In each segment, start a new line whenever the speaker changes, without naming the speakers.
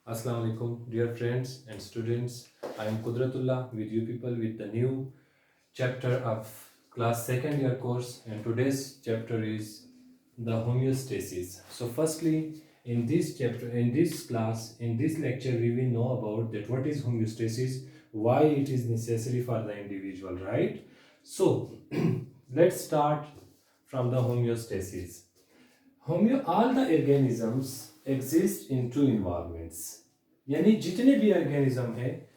Assalamu alaikum, dear friends and students. I am Kudratullah with you people with the new chapter of class second year course, and today's chapter is the homeostasis. So, firstly, in this chapter, in this class, in this lecture, we will know about that what is homeostasis, why it is necessary for the individual, right? So, let's start from the homeostasis. All the organisms exist in two environments. यानी जितने भी organism है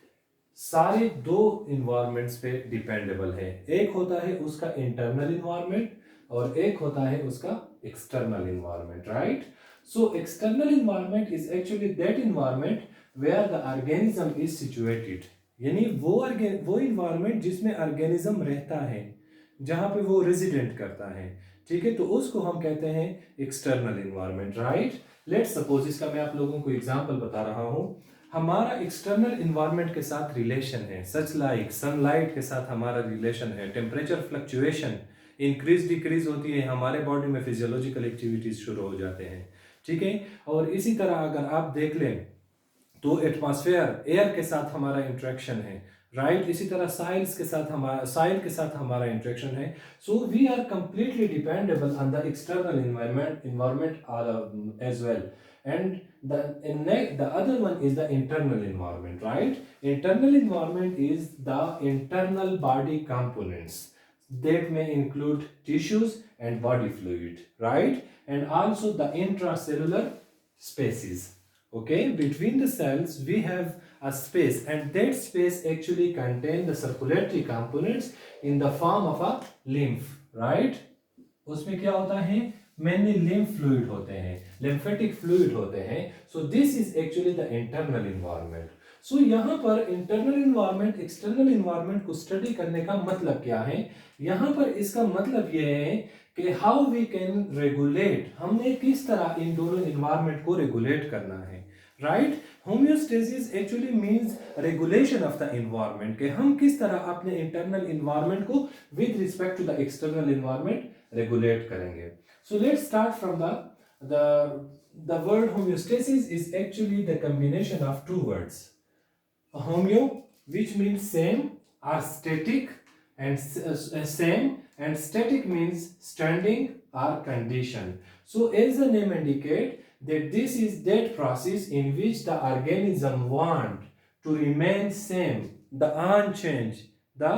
सारे दो environments पे dependable है। एक होता है उसका इंटरनल इन्वायरमेंट और एक होता है उसका external environment, right? So external environment is actually that environment where the organism is situated, यानी वो इन्वायरमेंट जिसमें ऑर्गेनिज्म रहता है, जहां पे वो रेजिडेंट करता है, ठीक है? तो उसको हम कहते हैं external environment, right? Let suppose, इसका मैं आप लोगों को एग्जांपल बता रहा हूं। हमारा एक्सटर्नल इन्वायरमेंट के साथ रिलेशन है, सच लाइक सनलाइट के साथ हमारा रिलेशन है, टेम्परेचर फ्लक्चुएशन इंक्रीज डिक्रीज होती है, हमारे बॉडी में फिजियोलॉजिकल एक्टिविटीज शुरू हो जाते हैं, ठीक है? और इसी तरह अगर आप देख लें तो एटमॉस्फेयर एयर के साथ हमारा इंट्रैक्शन है, राइट? इसी तरह साइल के साथ हमारा इंट्रैक्शन है। So we are completely dependable on the external environment as well, and the other one is the internal environment, right? Internal environment is the internal body components that may include tissues and body fluid, right? And also the intracellular spaces. Okay, between the cells we have a space, and that space actually contain the circulatory components in the form of a lymph, right? उसमें क्या होता है? Mainly lymph fluid होते हैं, lymphatic fluid होते हैं। so this is actually the internal environment. so यहाँ पर internal environment external environment को स्टडी करने का मतलब क्या है? यहाँ पर इसका मतलब यह है कि हाउ वी कैन रेगुलेट, हमने किस तरह इन दोनों इन्वायरमेंट को रेगुलेट करना है, right? Homeostasis actually means regulation of the environment, कि हम किस तरह अपने इंटरनल इन्वायरमेंट को with respect to the external environment regulate करेंगे। So let's start from the word homeostasis is actually the combination of two words, homeo, which means same, or static, and same, and static means standing or condition. So as the name indicate that this is that process in which the organism want to remain same, the unchanged, the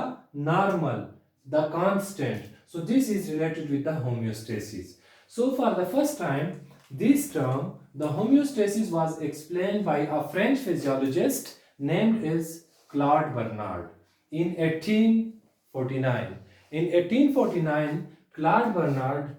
normal, the constant. So this is related with the homeostasis. So for the first time, this term, the homeostasis, was explained by a French physiologist named as Claude Bernard in 1849. In 1849, Claude Bernard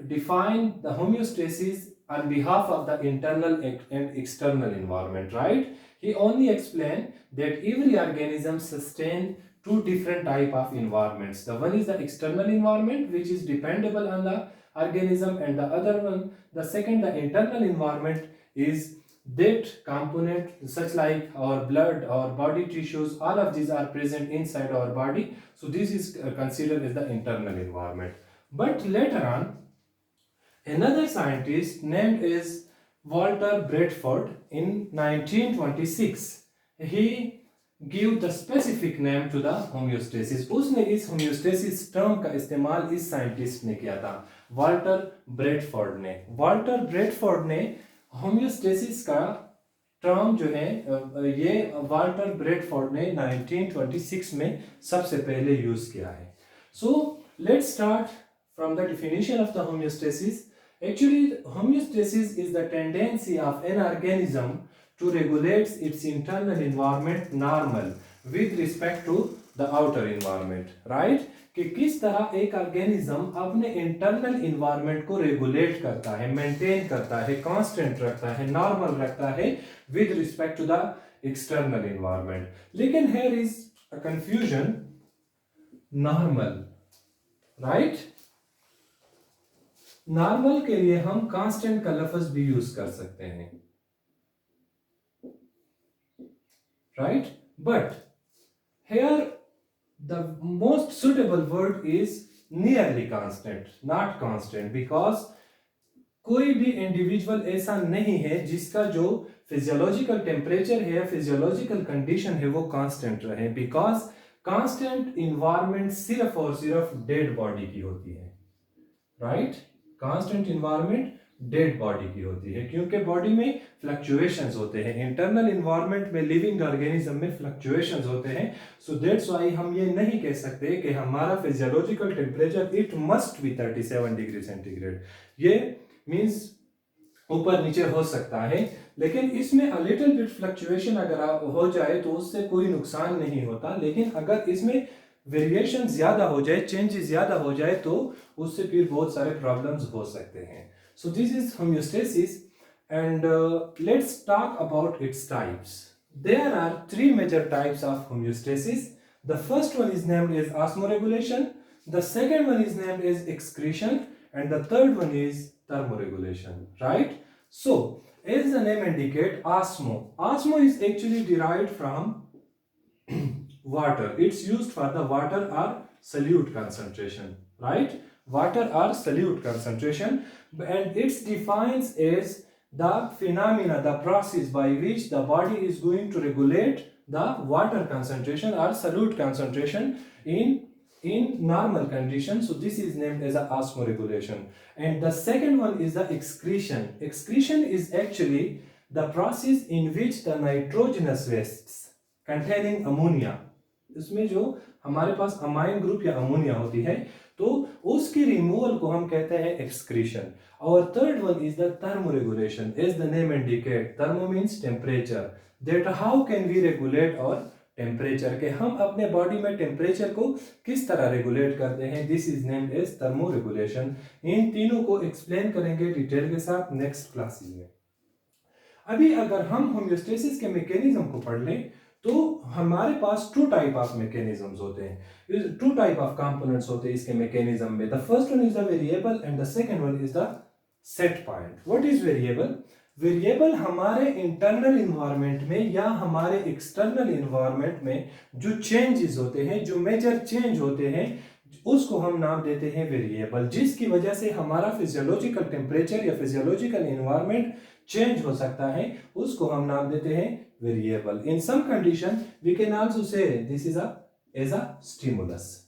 defined the homeostasis on behalf of the internal and external environment, right? He only explained that every organism sustains two different type of environments. The one is the external environment, which is dependable on the organism, and the other one, the second, the internal environment, is that component such like our blood, our body tissues, all of these are present inside our body. So this is considered as the internal environment. But later on, another scientist named as Walter Bradford in 1926, he give the specific name to the homeostasis. उसने इस homeostasis term का इस्तेमाल इस scientist ने किया था, Walter Bradford ने। Walter Bradford ने होम्योस्टेसिस का टर्म जो है ये वाल्टर ब्रेडफोर्ड ने 1926 में सबसे पहले यूज किया है। सो let's start from the definition of the homeostasis. Actually, homeostasis is the tendency of an organism to regulate its internal environment normal with respect to the outer environment, right? कि किस तरह एक ऑर्गेनिज्म अपने internal environment को regulate करता है, maintain करता है, कांस्टेंट रखता है, नॉर्मल रखता है with respect to the external environment. लेकिन here is a confusion, normal, right? Normal के लिए हम कांस्टेंट का लफ्ज भी यूज कर सकते हैं, right? But here the most suitable word is nearly constant, not constant, because कोई भी इंडिविजुअल ऐसा नहीं है जिसका जो फिजियोलॉजिकल टेम्परेचर है या फिजियोलॉजिकल कंडीशन है वो कांस्टेंट रहे, बिकॉज कांस्टेंट इन्वायरमेंट सिर्फ और सिर्फ डेड बॉडी की होती है, right. Constant environment dead body की होती है, क्योंकि बॉडी में फ्लक्चुएशंस होते हैं, इंटरनल इन्वायरमेंट में लिविंग ऑर्गेनिज्म में फ्लक्चुएशंस होते हैं। सो दैट्स व्हाई हम ये नहीं कह सकते कि हमारा physiological temperature it must be 37 degree centigrade. ये मींस ऊपर नीचे हो सकता है, लेकिन इसमें अ लिटिल बिट फ्लक्चुएशन अगर हो जाए तो उससे कोई नुकसान नहीं होता, लेकिन अगर इसमें वेरिएशन ज्यादा हो जाए, चेंजेस ज्यादा हो जाए, तो उससे फिर बहुत सारे प्रॉब्लम्स हो सकते हैं। So this is homeostasis and let's talk about its types. There are 3 major types of homeostasis. The first one is named as osmoregulation, the second one is named as excretion, and the third one is thermoregulation, right? So as the name indicate, osmo is actually derived from water. It's used for the water or solute concentration, right? Water or solute concentration, and it's defines as the phenomena, the process by which the body is going to regulate the water concentration or solute concentration in normal conditions. So this is named as a osmoregulation. And the second one is the excretion. Excretion is actually the process in which the nitrogenous wastes containing ammonia, इसमें जो हमारे पास amine group या ammonia होती है, तो उसकी removal को हम कहते हैं एक्सक्रीशन। और third one is the thermoregulation. As the name indicate, thermo means temperature, that how can we regulate और टेम्परेचर, के हम अपने बॉडी में टेम्परेचर को किस तरह रेगुलेट करते हैं, this is named as thermoregulation. इन तीनों को एक्सप्लेन करेंगे डिटेल के साथ नेक्स्ट क्लासेस में। अभी अगर हम होम्योस्टेसिस के मैकेनिज्म को पढ़ लें तो हमारे पास 2 टाइप ऑफ मैकेनिज्म्स होते हैं, 2 टाइप ऑफ कंपोनेंट्स होते हैं इसके मैकेनिज्म में। The first one is the variable and the second one is the set point. What is variable? Variable हमारे इंटरनल इन्वायरमेंट में या हमारे एक्सटर्नल इन्वायरमेंट में जो चेंजेस होते हैं, जो मेजर चेंज होते हैं, उसको हम नाम देते हैं वेरिएबल, जिसकी वजह से हमारा फिजियोलॉजिकल टेम्परेचर या फिजियोलॉजिकल इन्वायरमेंट चेंज हो सकता है, उसको हम नाम देते हैं variable. In some condition we can also say this is a stimulus.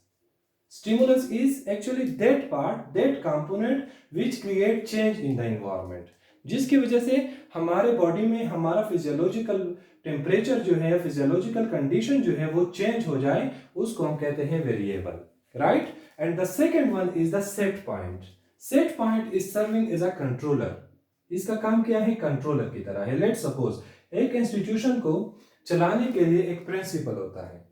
Stimulus is actually that part, that component which create change in the environment, जिसकी वजह से हमारे बॉडी में हमारा फिजियोलॉजिकल टेम्परेचर जो है, फिजियोलॉजिकल कंडीशन जो है वो चेंज हो जाए, उसको हम कहते हैं variable, right. And the second one is the set point. Set point is serving as a controller. इसका काम क्या है? कंट्रोलर की तरह है। लेट्स सपोज एक इंस्टीट्यूशन को चलाने के लिए एक प्रिंसिपल होता है,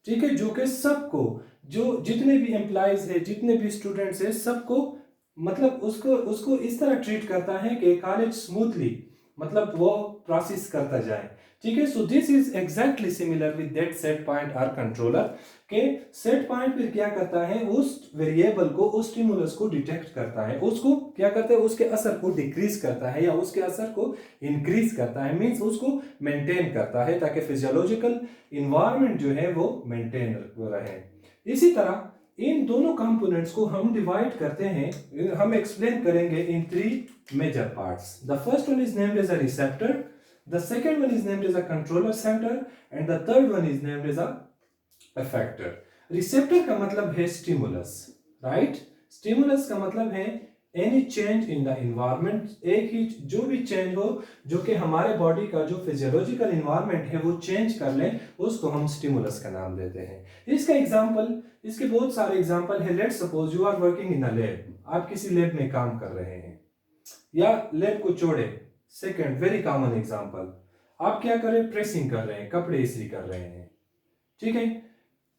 ठीक है, जो कि सबको, जो जितने भी एम्प्लॉइज है, जितने भी स्टूडेंट्स है, सबको मतलब उसको इस तरह ट्रीट करता है कि कॉलेज स्मूथली मतलब वो प्रोसेस करता जाए, ठीक है। So this is exactly similar with that set point और कंट्रोलर, के सेट पॉइंट फिर क्या करता है, उस वेरिएबल को, उस स्टिमुलस को डिटेक्ट करता है, उसको क्या करता है, उसके असर को डिक्रीज करता है या उसके असर को इंक्रीज करता है, मींस उसको मेंटेन करता है ताकि फिजियोलॉजिकल इन्वायरमेंट जो है वो मेंटेन रहे। इसी तरह इन दोनों कंपोनेंट्स को हम डिवाइड करते हैं, हम एक्सप्लेन करेंगे इन 3 major parts. The first one is named as a receptor, the second one is named as a controller center and the third one is named as a effector. Receptor का मतलब है stimulus, right. Stimulus का मतलब है any change in the environment, एक ही जो भी चेंज हो जो कि हमारे बॉडी का जो फिजियोलॉजिकल इन्वायरमेंट है वो चेंज कर ले, उसको हम स्टिमुलस का नाम देते हैं। इसका एग्जांपल, इसके बहुत सारे एग्जांपल है। Let's suppose you are working in a lab, आप किसी लैब में काम कर रहे हैं या लैब को छोड़े, सेकंड वेरी कॉमन एग्जांपल, आप क्या कर रहे हैं, प्रेसिंग कर रहे हैं, कपड़े इस्त्री कर रहे हैं, ठीक है,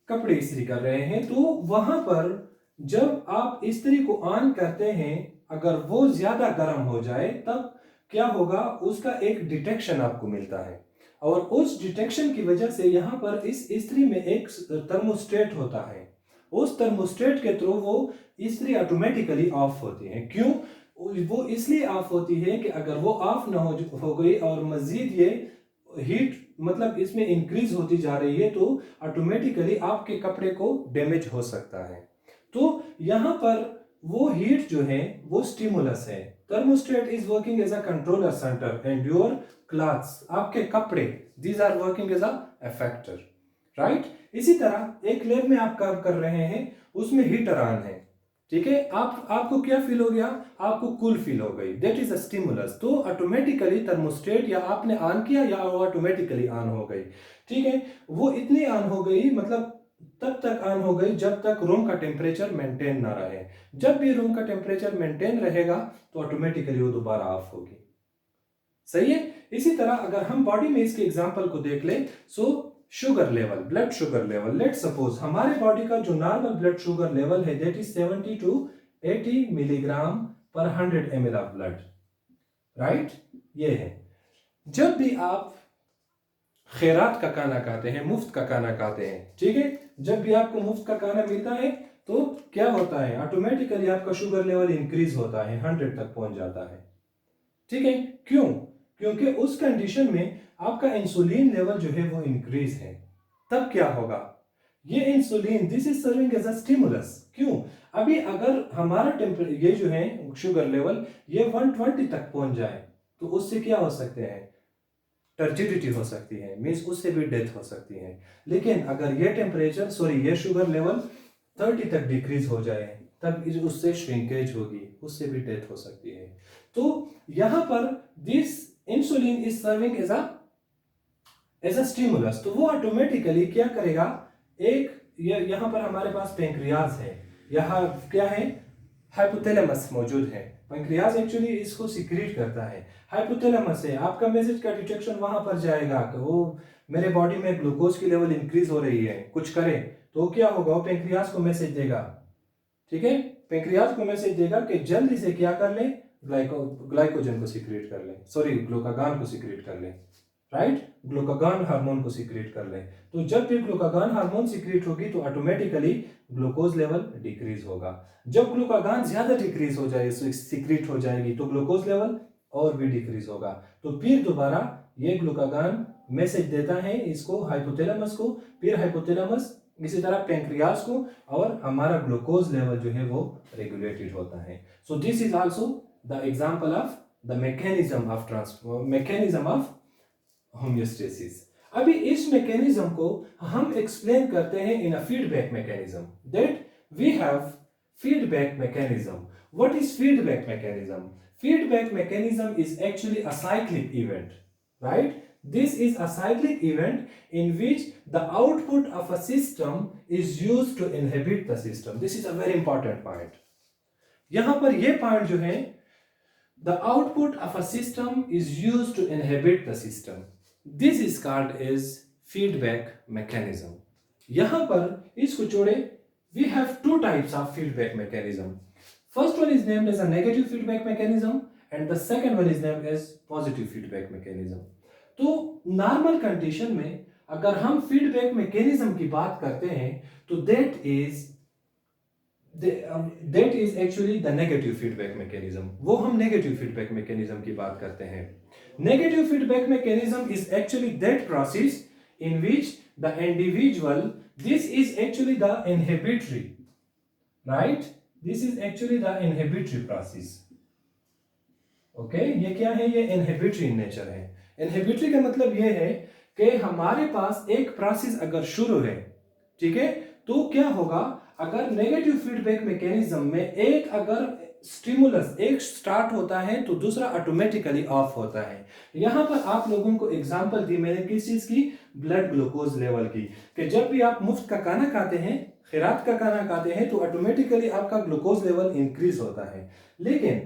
कपड़े इस्त्री कर रहे हैं, तो वहां पर जब आप इस्त्री को ऑन करते हैं, अगर वो ज्यादा गर्म हो जाए तब क्या होगा, उसका एक डिटेक्शन आपको मिलता है, और उस डिटेक्शन की वजह से यहाँ पर इस इस्त्री में एक थर्मोस्टेट होता है, उस थर्मोस्टेट के थ्रू वो इस्त्री ऑटोमेटिकली ऑफ होती है। क्यों? वो इसलिए ऑफ होती है कि अगर वो ऑफ ना हो गई और मजीद ये हीट मतलब इसमें इंक्रीज होती जा रही है, तो ऑटोमेटिकली आपके कपड़े को डैमेज हो सकता है। तो यहाँ पर वो हीट जो है वो स्टिमुलस है. Thermostat is working as a controller center and your clothes, आपके कपड़े, these are working as a effector, right? इसी तरह एक लैब में आप काम कर रहे हैं, उसमें हीटर ऑन है, ठीक है, आपको क्या फील हो गया, आपको कूल फील हो गई, दैट इज अ स्टिमुलस. तो ऑटोमेटिकली थर्मोस्टेट या आपने ऑन किया या वो ऑटोमेटिकली ऑन हो गई, ठीक है. वो इतनी ऑन हो गई, मतलब तब तक ऑन हो गई जब तक रूम का टेम्परेचर मेंटेन ना रहे. जब भी रूम का टेम्परेचर मेंटेन रहेगा तो ऑटोमेटिकली वो दोबारा ऑफ होगी. सही है. इसी तरह अगर हम बॉडी में इसके एग्जांपल को देख ले, सो sugar level, blood sugar level, let suppose हमारे बॉडी का जो नॉर्मल ब्लड शुगर लेवल है दैट इज 70 टू 80 मिलीग्राम पर 100 ml ऑफ ब्लड, राइट. ये है. जब भी आप खैरात का खाना खाते हैं, मुफ्त का खाना खाते हैं, ठीक है, जब भी आपको मुफ्त का खाना मिलता है तो क्या होता है, ऑटोमेटिकली आपका शुगर लेवल इंक्रीज होता है, 100 तक पहुंच जाता है, ठीक है. क्यों? क्योंकि उस कंडीशन में आपका इंसुलिन लेवल जो है वो इंक्रीज है. तब क्या होगा, ये insulin, this is serving as a stimulus. क्यों? अभी अगर हमारा टेम्परेचर ये जो है शुगर लेवल ये 120 तक पहुंच जाए तो उससे क्या हो सकते हैं, टर्जिडिटी हो सकती है, मींस उससे भी डेथ हो सकती है. लेकिन अगर ये टेम्परेचर, सॉरी, ये शुगर लेवल 30 तक डिक्रीज हो जाए तब उससे श्रिंकेज होगी, उससे भी डेथ हो सकती है. तो यहां पर this insulin is serving as a stimulus. तो वो ऑटोमेटिकली क्या करेगा, एक यहां पर हमारे पास पेंक्रियाज है, यहां क्या है, हाइपोथैलेमस मौजूद है. पेंक्रियाज एक्चुअली इसको सिक्रीट करता है. हाइपोथैलेमस है, आपका मैसेज का डिटेक्शन वहां पर जाएगा कि वो मेरे बॉडी में ग्लूकोज की लेवल इंक्रीज हो रही है, कुछ करे, तो क्या होगा, वो पेंक्रियाज को मैसेज देगा, ठीक है. पेंक्रियाज को मैसेज देगा कि जल्दी से क्या कर ले, ग्लाइकोजन को सिक्रीट कर ले, सॉरी, ग्लूकागॉन को सिक्रीट कर ले, राइट, ग्लूकागॉन हार्मोन को सिक्रीट कर ले. तो जब भी ग्लूकागॉन हार्मोन सिक्रीट होगी तो ऑटोमेटिकली ग्लूकोज लेवल डिक्रीज होगा. जब ग्लूकागॉन ज्यादा डिक्रीज हो जाए, सिक्रीट हो जाएगी, तो ग्लूकोज लेवल और भी डिक्रीज होगा. तो फिर दोबारा ये ग्लूकागॉन मैसेज देता है इसको, हाइपोथैलेमस को, फिर हाइपोथैलेमस इसी तरह पेंक्रियाज को, और हमारा ग्लूकोज लेवल जो है वो रेगुलेटेड होता है. So this is also the example of the mechanism of homeostasis. अभी इस मैकेनिज्म को हम एक्सप्लेन करते हैं in a feedback mechanism, that we have feedback mechanism. What is feedback mechanism? Feedback mechanism is actually a cyclic event, right? This is a cyclic event in which the output of a system is used to inhibit the system. This is a very important point. यहां पर ये point जो है, the output of a system is used to inhibit the system. This is called as feedback mechanism. यहां पर इसको जोड़े, we have two types of feedback mechanism. First one is named as a negative feedback mechanism and the second one is named as positive feedback mechanism. तो normal condition में अगर हम feedback mechanism की बात करते हैं तो that is actually the negative feedback mechanism. वो हम नेगेटिव फीडबैक मैकेनिज्म की बात करते हैं. Negative feedback mechanism is actually that process in which the individual, this is actually the inhibitory, right. This is actually the inhibitory process. Okay? ये क्या है, ये inhibitory in nature है. Inhibitory का मतलब ये है कि हमारे पास एक प्रोसेस अगर शुरू है, ठीक है, तो क्या होगा, अगर नेगेटिव फीडबैक मैकेनिज्म में एक अगर स्टिमुलस एक स्टार्ट होता है तो दूसरा ऑटोमेटिकली ऑफ होता है. यहां पर आप लोगों को एग्जांपल दी मैंने किस चीज की, ब्लड ग्लूकोज लेवल की, कि जब भी आप मुफ्त का खाना खाते हैं, खैरात का खाना खाते हैं, तो ऑटोमेटिकली आपका ग्लूकोज लेवल इंक्रीज होता है. लेकिन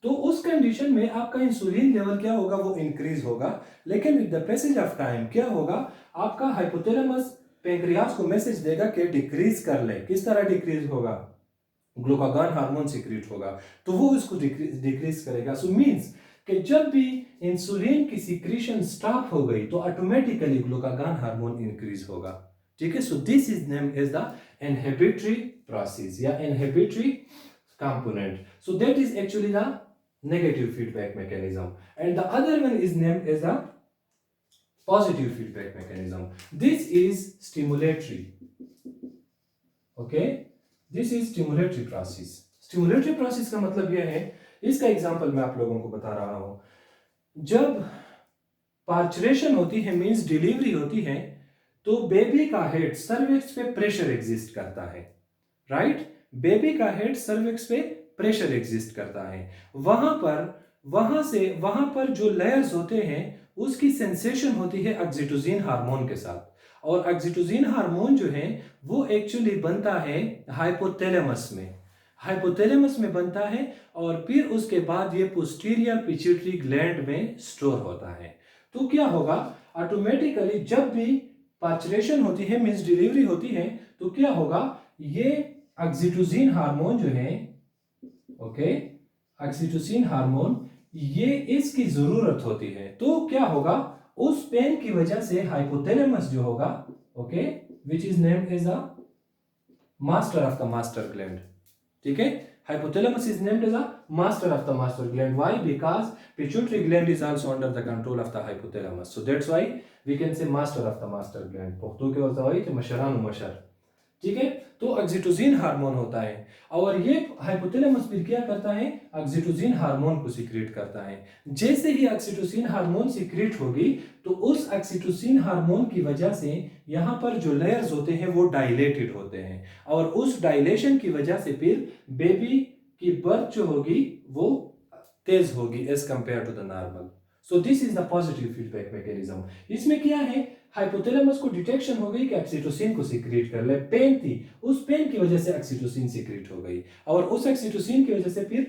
तो उस कंडीशन में आपका इंसुलिन लेवल क्या होगा, वो इंक्रीज होगा. लेकिन with the passage of time क्या होगा, आपका हाइपोथैलेमस पेंक्रियाज को मैसेज देगा कि डिक्रीज कर ले. किस तरह डिक्रीज होगा, ग्लूकागॉन हार्मोन सिक्रीट होगा, तो वो इसको डिक्रीज करेगा. सो मींस कि जब भी इंसुलिन की सिक्रीशन स्टॉप हो गई तो ऑटोमेटिकली ग्लूकागॉन हार्मोन इंक्रीज होगा, ठीक है. So this is named as the inhibitory process या inhibitory component. So that is actually the negative feedback mechanism, and the other one is named as the positive feedback mechanism. This is stimulatory. Okay, this is stimulatory process. Stimulatory process का मतलब यह है, इसका example मैं आप लोगों को बता रहा हूं। जब पार्चुरेशन होती है, मींस डिलीवरी होती है, तो बेबी का हेड सर्विक्स पे प्रेशर एग्जिस्ट करता है, राइट। बेबी का हेड सर्विक्स पे प्रेशर एग्जिस्ट करता है। वहां पर जो लेयर्स होते हैं उसकी सेंसेशन होती है ऑक्सीटोसिन हार्मोन के साथ। और ऑक्सीटोसिन हार्मोन जो है वो एक्चुअली बनता है हाइपोथैलेमस में, हाइपोथैलेमस में बनता है, और फिर उसके बाद ये पोस्टीरियर पिट्यूटरी ग्लैंड में स्टोर होता है। तो क्या होगा, ऑटोमेटिकली जब भी पार्चुरेशन होती है, मींस डिलीवरी होती है, तो क्या होगा, ये ऑक्सीटोसिन हार्मोन जो है, ओके, ऑक्सीटोसिन हार्मोन, ये इसकी जरूरत होती है। तो क्या होगा, उस पेन की वजह से हाइपोथैलेमस जो होगा, okay, which is named as a master of the master gland, ठीक है। Hypothalamus is named as a master of the master gland. Why? Because pituitary gland is also under the control of the hypothalamus. So that's why we can say master of the master gland. पुख्तू के होता है कि मशरान मशर, ठीक है। तो oxytocin hormone होता है, और ये हाइपोथैलेमस फिर क्या करता है, ऑक्सीटोसिन हार्मोन को सीक्रेट करता है। जैसे ही ऑक्सीटोसिन हार्मोन सीक्रेट होगी, तो उस ऑक्सीटोसिन हार्मोन की वजह से यहाँ पर जो लेयर्स होते हैं वो डायलेटेड होते हैं, और उस डायलेशन की वजह से फिर बेबी की बर्थ जो होगी वो तेज होगी as compare to the normal. So this is the positive feedback mechanism. इसमें क्या है, हाइपोथैलेमस को डिटेक्शन हो गई कि ऑक्सीटोसिन को सीक्रेट कर ले, पेन थी, उस पेन की वजह से ऑक्सीटोसिन सीक्रेट हो गई, और उस ऑक्सीटोसिन की वजह से फिर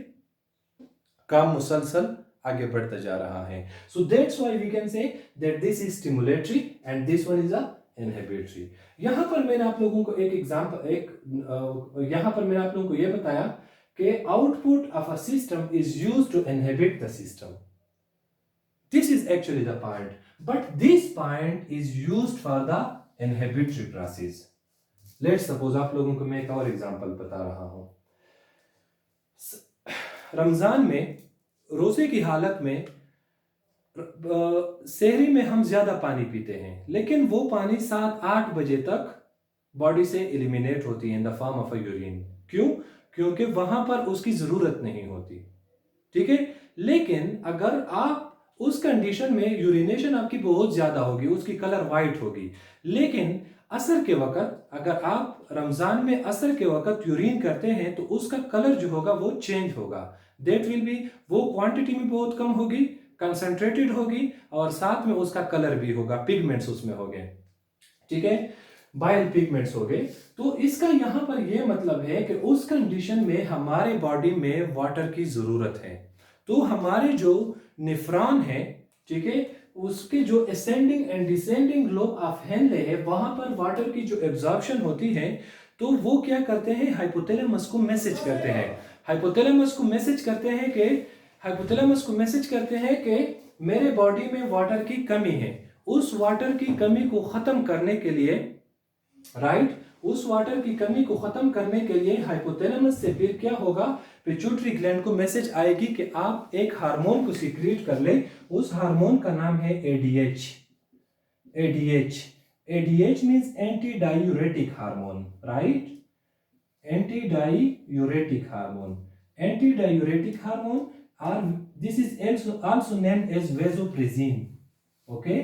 काम मुसलसल आगे बढ़ता जा रहा है। So that's why we can say that this is stimulatory and this one is a inhibitory. यहां पर मैंने आप लोगों को एक एग्जांपल यहां पर मैंने आप लोगों को यह बताया कि output of a system is used to inhibit the system. This is actually the point, but this point is used for the inhibitory process. Let's suppose आप लोगों को मैं एक और एग्जांपल बता रहा हूं। रमजान में रोजे की हालत में सहरी में हम ज्यादा पानी पीते हैं, लेकिन वो पानी 7-8 बजे तक बॉडी से एलिमिनेट होती है in the form of a urine. क्यों? क्योंकि वहां पर उसकी जरूरत नहीं होती, ठीक है। लेकिन अगर आप उस कंडीशन में यूरिनेशन आपकी बहुत ज्यादा होगी, उसकी कलर वाइट होगी, लेकिन असर के वक्त अगर आप रमजान में असर के वक्त यूरिन करते हैं तो उसका कलर जो होगा वो चेंज होगा। दैट विल बी, वो क्वांटिटी में बहुत कम होगी, कंसंट्रेटेड होगी, और साथ में उसका कलर भी होगा, पिगमेंट्स उसमें हो गए, ठीक है, बाइल पिगमेंट्स हो गए। तो इसका यहां पर यह मतलब है कि उस कंडीशन में हमारे बॉडी में वाटर की जरूरत है। तो हमारे जो नेफ्रॉन है, ठीक है, उसके जो ascending and descending lobe of Henle है, वहां पर वाटर की जो एब्जॉर्प्शन होती है, तो वो क्या करते हैं, हाइपोथैलेमस को मैसेज करते हैं, हाइपोथैलेमस को मैसेज करते हैं कि हाइपोथैलेमस को मैसेज करते हैं कि मेरे बॉडी में वाटर की कमी है। उस वाटर की कमी को खत्म करने के लिए, राइट, उस वाटर की कमी को खत्म करने के लिए हाइपोथैलेमस से फिर क्या होगा, पिट्यूटरी ग्लैंड को मैसेज आएगी कि आप एक हार्मोन को सीक्रेट कर ले। उस हार्मोन का नाम है A D H. A D H, A D H means anti diuretic hormone, right, anti diuretic hormone, anti diuretic hormone, और this is also named as vasopressin, okay,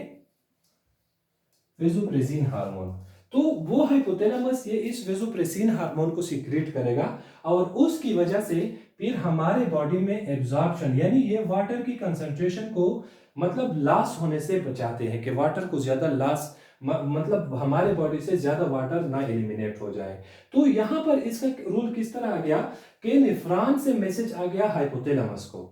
vasopressin hormone. तो वो हाइपोथैलेमस ये इस वेसोप्रेसिन हार्मोन को सीक्रेट करेगा, और उसकी वजह से फिर हमारे बॉडी में एब्जॉर्प्शन, यानी ये वाटर की कंसंट्रेशन को मतलब लॉस होने से बचाते हैं कि वाटर को ज्यादा लॉस, मतलब हमारे बॉडी से ज्यादा वाटर ना एलिमिनेट हो जाए। तो यहां पर इसका रूल किस तरह आ गया कि नेफ्रॉन से मैसेज आ गया हाइपोथैलेमस को,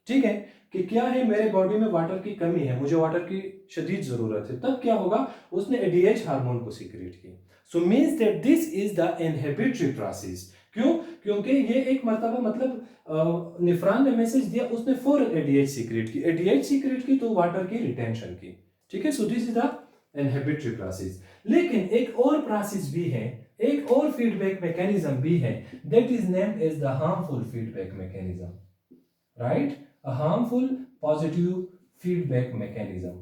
ठीक है, कि क्या है, मेरे बॉडी में वाटर की कमी है, मुझे वाटर की शदीद जरूरत है। तब क्या होगा, उसने एडीएच हार्मोन को सीक्रेट किया। सो means that this is the inhibitory process. क्यों? क्योंकि ये एक मर्तबा मतलब नेफ्रॉन ने मैसेज दिया, उसने फौरन एडीएच सीक्रेट की, एडीएच सीक्रेट की तो वाटर की रिटेंशन की, ठीक है। So this is the inhibitory process. लेकिन एक और प्रोसेस भी है, एक और फीडबैक मैकेनिज्म भी है, that is named as the harmful feedback mechanism, right, a harmful positive feedback mechanism,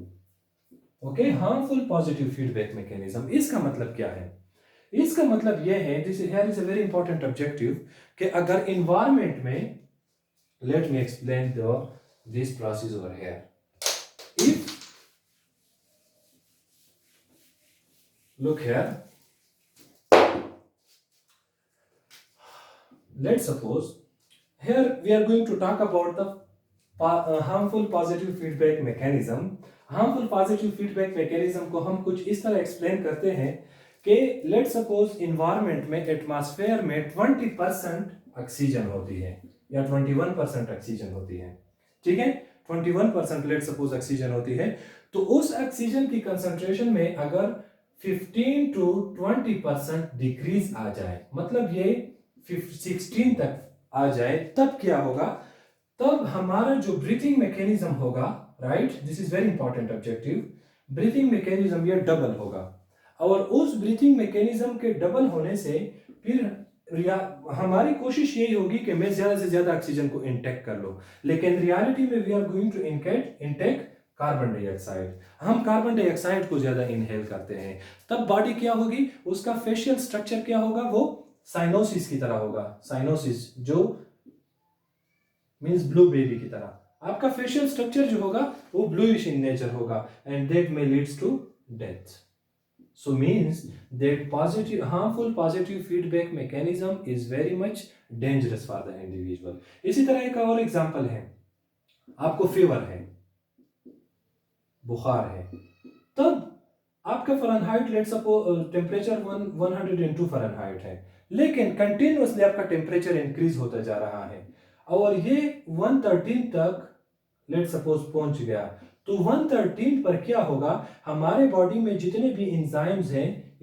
okay, harmful positive feedback mechanism। इसका मतलब क्या है, इसका मतलब यह है, this here is a very important objective, कि अगर इन्वायरमेंट में, let me explain this process over here. If look here, let's suppose here we are going to talk about the harmful positive feedback mechanism. harmful positive feedback mechanism को हम कुछ इस तरह explain करते हैं कि लेट सपोज इन्वायरमेंट में, atmosphere में 20% ऑक्सीजन होती है या 21% ऑक्सीजन होती है, ठीक है, 21% लेट सपोज ऑक्सीजन होती है। तो उस ऑक्सीजन की कंसंट्रेशन में अगर 15 to 20% डिक्रीज आ जाए, मतलब ये 16 तक आ जाए, तब क्या होगा, तब हमारा जो ब्रीथिंग मैकेनिज्म होगा, right, this is very important objective, breathing mechanism ये डबल होगा। और उस ब्रीथिंग मैकेनिज्म के डबल होने से फिर हमारी कोशिश यही होगी कि मैं ज्यादा से ज्यादा ऑक्सीजन को इंटेक कर लो, लेकिन रियलिटी में we are going to intake carbon dioxide. हम कार्बन डाइऑक्साइड को ज्यादा इनहेल करते हैं, तब बॉडी क्या होगी, उसका फेशियल स्ट्रक्चर क्या होगा, वो साइनोसिस की तरह होगा। साइनोसिस जो मींस ब्लू बेबी की तरह आपका फेशियल स्ट्रक्चर जो होगा वो ब्लूइश इन नेचर होगा, and that may leads to death. So means that harmful positive feedback mechanism is very much dangerous for the individual. इसी तरह एक और एग्जांपल है, आपको फीवर है, बुखार है, तब आपका Fahrenheit let's suppose temperature 102 Fahrenheit है, लेकिन कंटिन्यूअसली आपका टेम्परेचर इंक्रीज होता जा रहा है और ये 113 तक लेट्स सपोज पहुंच गया, तो 113 पर क्या होगा, हमारे बॉडी में जितने भी एंजाइम्स हैं,